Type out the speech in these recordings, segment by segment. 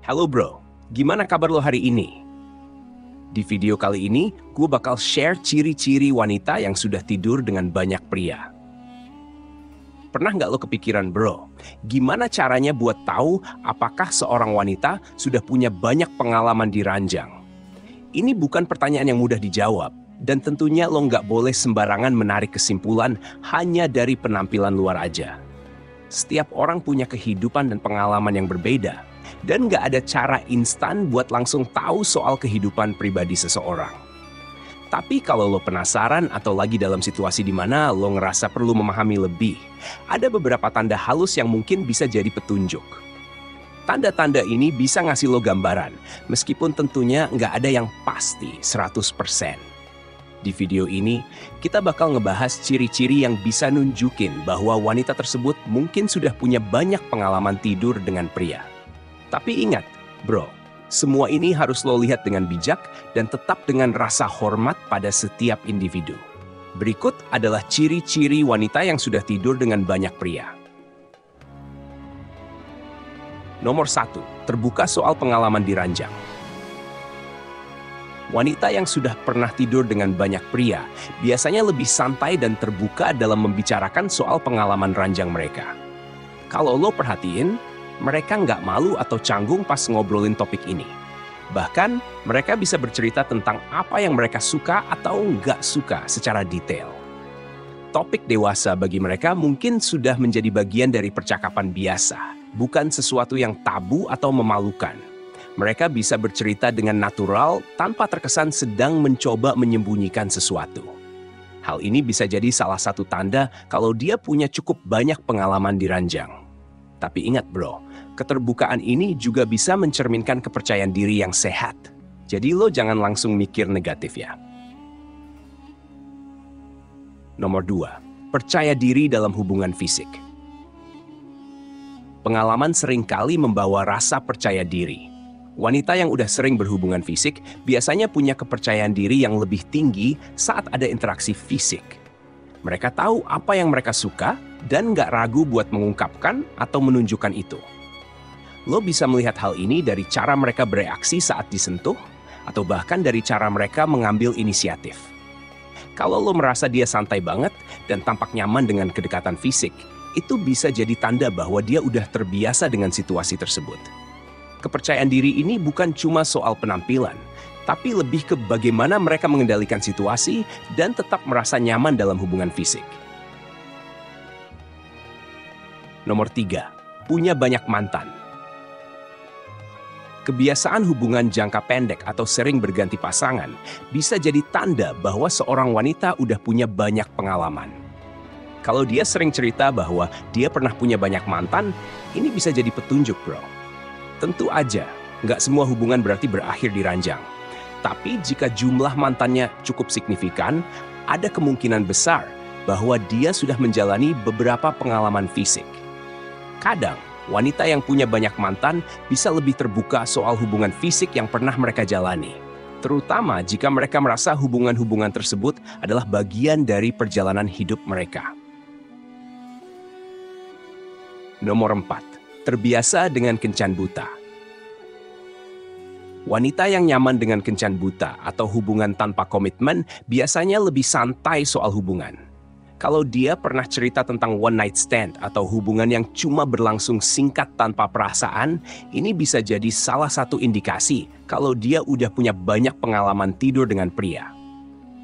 Halo bro, gimana kabar lo hari ini? Di video kali ini, gue bakal share ciri-ciri wanita yang sudah tidur dengan banyak pria. Pernah nggak lo kepikiran bro, gimana caranya buat tahu apakah seorang wanita sudah punya banyak pengalaman di ranjang? Ini bukan pertanyaan yang mudah dijawab, dan tentunya lo nggak boleh sembarangan menarik kesimpulan hanya dari penampilan luar aja. Setiap orang punya kehidupan dan pengalaman yang berbeda, dan nggak ada cara instan buat langsung tahu soal kehidupan pribadi seseorang. Tapi kalau lo penasaran atau lagi dalam situasi di mana lo ngerasa perlu memahami lebih, ada beberapa tanda halus yang mungkin bisa jadi petunjuk. Tanda-tanda ini bisa ngasih lo gambaran, meskipun tentunya nggak ada yang pasti 100%. Di video ini, kita bakal ngebahas ciri-ciri yang bisa nunjukin bahwa wanita tersebut mungkin sudah punya banyak pengalaman tidur dengan pria. Tapi ingat, bro, semua ini harus lo lihat dengan bijak dan tetap dengan rasa hormat pada setiap individu. Berikut adalah ciri-ciri wanita yang sudah tidur dengan banyak pria. Nomor 1, terbuka soal pengalaman di ranjang. Wanita yang sudah pernah tidur dengan banyak pria biasanya lebih santai dan terbuka dalam membicarakan soal pengalaman ranjang mereka. Kalau lo perhatiin, mereka nggak malu atau canggung pas ngobrolin topik ini. Bahkan, mereka bisa bercerita tentang apa yang mereka suka atau nggak suka secara detail. Topik dewasa bagi mereka mungkin sudah menjadi bagian dari percakapan biasa, bukan sesuatu yang tabu atau memalukan. Mereka bisa bercerita dengan natural tanpa terkesan sedang mencoba menyembunyikan sesuatu. Hal ini bisa jadi salah satu tanda kalau dia punya cukup banyak pengalaman di ranjang. Tapi ingat bro, keterbukaan ini juga bisa mencerminkan kepercayaan diri yang sehat. Jadi lo jangan langsung mikir negatif ya. Nomor 2, percaya diri dalam hubungan fisik. Pengalaman seringkali membawa rasa percaya diri. Wanita yang udah sering berhubungan fisik biasanya punya kepercayaan diri yang lebih tinggi saat ada interaksi fisik. Mereka tahu apa yang mereka suka dan nggak ragu buat mengungkapkan atau menunjukkan itu. Lo bisa melihat hal ini dari cara mereka bereaksi saat disentuh, atau bahkan dari cara mereka mengambil inisiatif. Kalau lo merasa dia santai banget dan tampak nyaman dengan kedekatan fisik, itu bisa jadi tanda bahwa dia udah terbiasa dengan situasi tersebut. Kepercayaan diri ini bukan cuma soal penampilan, tapi lebih ke bagaimana mereka mengendalikan situasi dan tetap merasa nyaman dalam hubungan fisik. Nomor 3, punya banyak mantan. Kebiasaan hubungan jangka pendek atau sering berganti pasangan bisa jadi tanda bahwa seorang wanita udah punya banyak pengalaman. Kalau dia sering cerita bahwa dia pernah punya banyak mantan, ini bisa jadi petunjuk bro. Tentu aja, nggak semua hubungan berarti berakhir di ranjang. Tapi jika jumlah mantannya cukup signifikan, ada kemungkinan besar bahwa dia sudah menjalani beberapa pengalaman fisik. Kadang, wanita yang punya banyak mantan bisa lebih terbuka soal hubungan fisik yang pernah mereka jalani. Terutama jika mereka merasa hubungan-hubungan tersebut adalah bagian dari perjalanan hidup mereka. Nomor 4, terbiasa dengan kencan buta. Wanita yang nyaman dengan kencan buta atau hubungan tanpa komitmen biasanya lebih santai soal hubungan. Kalau dia pernah cerita tentang one night stand atau hubungan yang cuma berlangsung singkat tanpa perasaan, ini bisa jadi salah satu indikasi kalau dia udah punya banyak pengalaman tidur dengan pria.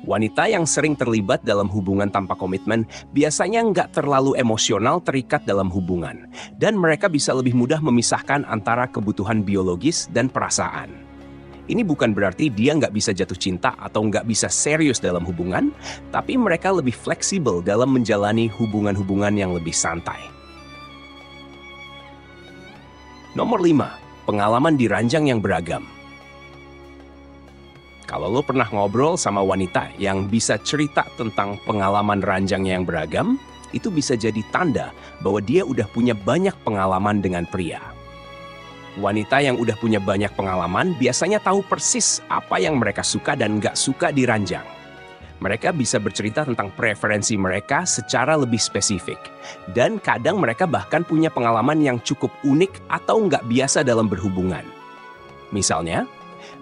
Wanita yang sering terlibat dalam hubungan tanpa komitmen biasanya nggak terlalu emosional terikat dalam hubungan, dan mereka bisa lebih mudah memisahkan antara kebutuhan biologis dan perasaan. Ini bukan berarti dia nggak bisa jatuh cinta atau nggak bisa serius dalam hubungan, tapi mereka lebih fleksibel dalam menjalani hubungan-hubungan yang lebih santai. Nomor 5, pengalaman di ranjang yang beragam. Kalau lo pernah ngobrol sama wanita yang bisa cerita tentang pengalaman ranjangnya yang beragam, itu bisa jadi tanda bahwa dia udah punya banyak pengalaman dengan pria. Wanita yang udah punya banyak pengalaman biasanya tahu persis apa yang mereka suka dan nggak suka di ranjang. Mereka bisa bercerita tentang preferensi mereka secara lebih spesifik. Dan kadang mereka bahkan punya pengalaman yang cukup unik atau nggak biasa dalam berhubungan. Misalnya,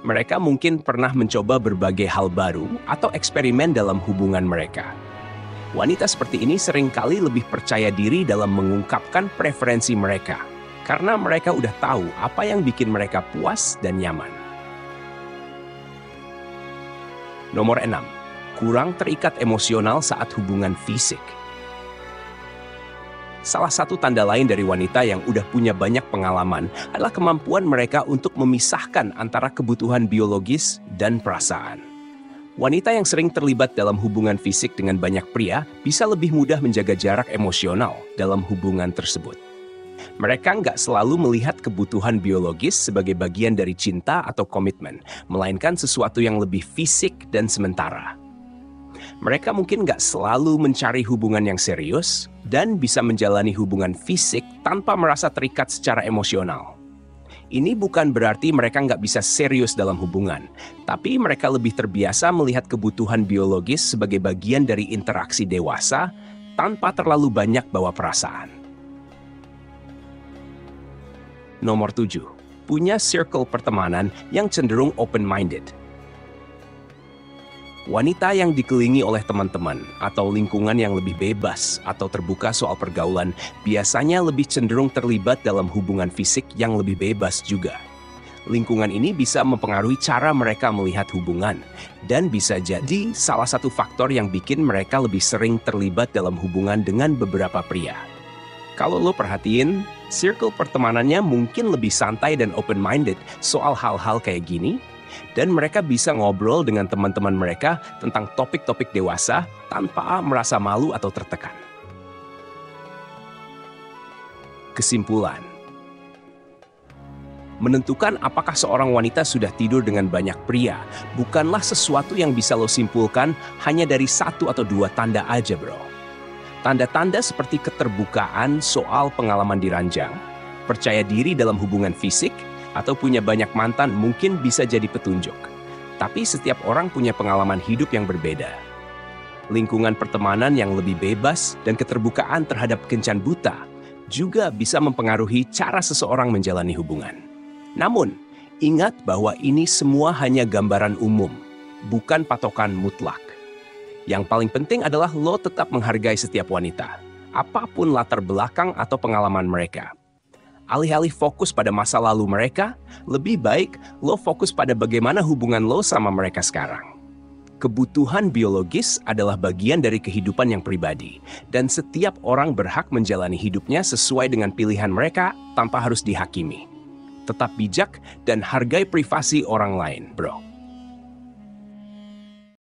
mereka mungkin pernah mencoba berbagai hal baru atau eksperimen dalam hubungan mereka. Wanita seperti ini seringkali lebih percaya diri dalam mengungkapkan preferensi mereka, karena mereka udah tahu apa yang bikin mereka puas dan nyaman. Nomor 6. Kurang terikat emosional saat hubungan fisik. Salah satu tanda lain dari wanita yang udah punya banyak pengalaman adalah kemampuan mereka untuk memisahkan antara kebutuhan biologis dan perasaan. Wanita yang sering terlibat dalam hubungan fisik dengan banyak pria bisa lebih mudah menjaga jarak emosional dalam hubungan tersebut. Mereka nggak selalu melihat kebutuhan biologis sebagai bagian dari cinta atau komitmen, melainkan sesuatu yang lebih fisik dan sementara. Mereka mungkin nggak selalu mencari hubungan yang serius dan bisa menjalani hubungan fisik tanpa merasa terikat secara emosional. Ini bukan berarti mereka nggak bisa serius dalam hubungan, tapi mereka lebih terbiasa melihat kebutuhan biologis sebagai bagian dari interaksi dewasa tanpa terlalu banyak bawa perasaan. Nomor 7. Punya circle pertemanan yang cenderung open-minded. Wanita yang dikelilingi oleh teman-teman atau lingkungan yang lebih bebas atau terbuka soal pergaulan biasanya lebih cenderung terlibat dalam hubungan fisik yang lebih bebas juga. Lingkungan ini bisa mempengaruhi cara mereka melihat hubungan dan bisa jadi salah satu faktor yang bikin mereka lebih sering terlibat dalam hubungan dengan beberapa pria. Kalau lo perhatiin, circle pertemanannya mungkin lebih santai dan open-minded soal hal-hal kayak gini, dan mereka bisa ngobrol dengan teman-teman mereka tentang topik-topik dewasa tanpa merasa malu atau tertekan. Kesimpulan. Menentukan apakah seorang wanita sudah tidur dengan banyak pria bukanlah sesuatu yang bisa lo simpulkan hanya dari 1 atau 2 tanda aja, bro. Tanda-tanda seperti keterbukaan soal pengalaman diranjang, percaya diri dalam hubungan fisik, atau punya banyak mantan mungkin bisa jadi petunjuk. Tapi setiap orang punya pengalaman hidup yang berbeda. Lingkungan pertemanan yang lebih bebas dan keterbukaan terhadap kencan buta juga bisa mempengaruhi cara seseorang menjalani hubungan. Namun, ingat bahwa ini semua hanya gambaran umum, bukan patokan mutlak. Yang paling penting adalah lo tetap menghargai setiap wanita, apapun latar belakang atau pengalaman mereka. Alih-alih fokus pada masa lalu mereka, lebih baik lo fokus pada bagaimana hubungan lo sama mereka sekarang. Kebutuhan biologis adalah bagian dari kehidupan yang pribadi, dan setiap orang berhak menjalani hidupnya sesuai dengan pilihan mereka tanpa harus dihakimi. Tetap bijak dan hargai privasi orang lain, bro.